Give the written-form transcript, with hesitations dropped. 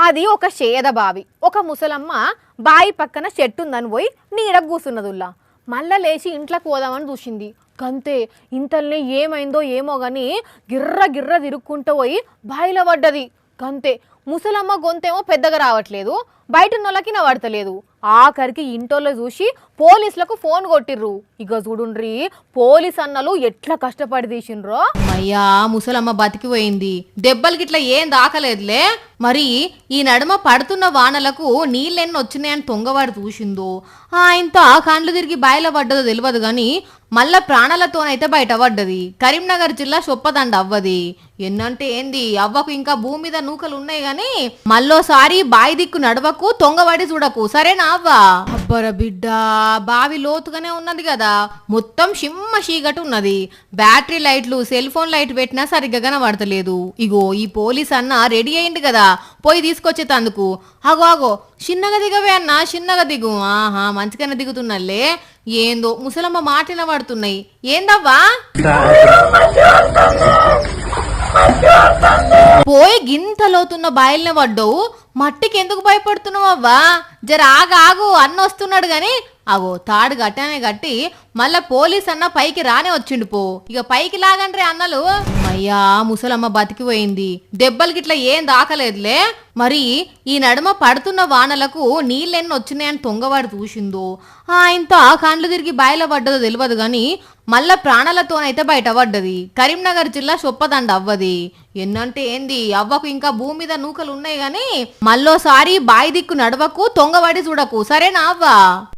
అది ఒక షేద బావి. ఒక ముసలమ్మ బావి పక్కన చెట్టు ఉందని పోయి నీడ కూసున్నదుల్లా. మళ్ళా లేచి ఇంట్లోకి పోదామని చూసింది. కంతే ఇంతల్ని ఏమైందో ఏమో గాని గిర్ర గిర్ర తిరుక్కుంటూ పోయి బావిలో పడ్డది. కంతే ముసలమ్మ గొంతేమో పెద్దగా రావట్లేదు, బయట నొలకి నవడతలేదు. ఆఖరికి ఇంటోళ్ళు చూసి పోలీసులకు ఫోన్ కొట్టిర్రు. ఇక చూడుండ్రి పోలీస్ అన్నలు ఎట్లా కష్టపడి తీసిండ్రో. అయ్యా ముసలమ్మ బతికిపోయింది, దెబ్బలకి ఇట్లా ఏం దాకలేదులే. మరి ఈ నడుమ పడుతున్న వానలకు నీళ్ళెన్ని వచ్చినాయని తొంగవాడు చూసిందో ఆయనతో కండ్లు తిరిగి బాయిలో పడ్డదో తెలియదు గాని మళ్ళా ప్రాణాలతోనైతే బయట పడ్డది. కరీంనగర్ జిల్లా చొప్పదండ అవ్వది. ఎన్నంటే ఏంది అవ్వకు ఇంకా భూమి మీద నూకలు ఉన్నాయి గాని మళ్ళోసారి బావి దిక్కు నడవకు, తొంగవాడి చూడకు, సరేనా అవ్వా? అబ్బర బిడ్డ, బావి లోతుగానే ఉన్నది కదా, మొత్తం షిమ్మ చీకటి ఉన్నది. బ్యాటరీ లైట్లు సెల్ ఫోన్ లైట్ పెట్టినా సరిగ్గా కనబడతలేదు. ఇగో ఈ పోలీస్ అన్న రెడీ అయింది కదా పోయి తీసుకొచ్చేతందుకు. అగో అగో చిన్నగా దిగవే అన్న, చిన్నగా దిగు. ఆహా మంచిగానే దిగుతున్నలే. ఏందో ముసలమ్మ మాటిన పడుతున్నాయి. ఏందవ్వా పోయి గింతలోతున్న బాయిల్నే పడ్డావు, మట్టికి ఎందుకు భయపడుతున్నావు అవ్వా? జర ఆగు అన్న వస్తున్నాడు గాని. అగో తాడు గట్టానే గట్టి మళ్ళా పోలీస్ అన్న పైకి రానే వచ్చిండు పో. ఇక పైకి లాగండ్రే అన్నలు. అయ్యా ముసలమ్మ బతికిపోయింది, దెబ్బలకి ఇట్లా ఏం దాకలేదులే. మరి ఈ నడుమ పడుతున్న వానలకు నీళ్ళెన్ని వచ్చినాయని తొంగవాడు చూసిందో ఆయనతో కండ్లు తిరిగి బాయిలో పడ్డదో తెలియదు గాని మళ్ళా ప్రాణాలతోనైతే బయట పడ్డది. కరీంనగర్ జిల్లా చొప్పదండ అవ్వది. ఎన్నంటే ఏంది అవ్వకు ఇంకా భూమి మీద నూకలు ఉన్నాయి గాని మళ్ళోసారి బావి దిక్కు నడవకు, తొంగవాడి చూడకు, సరేనా అవ్వా?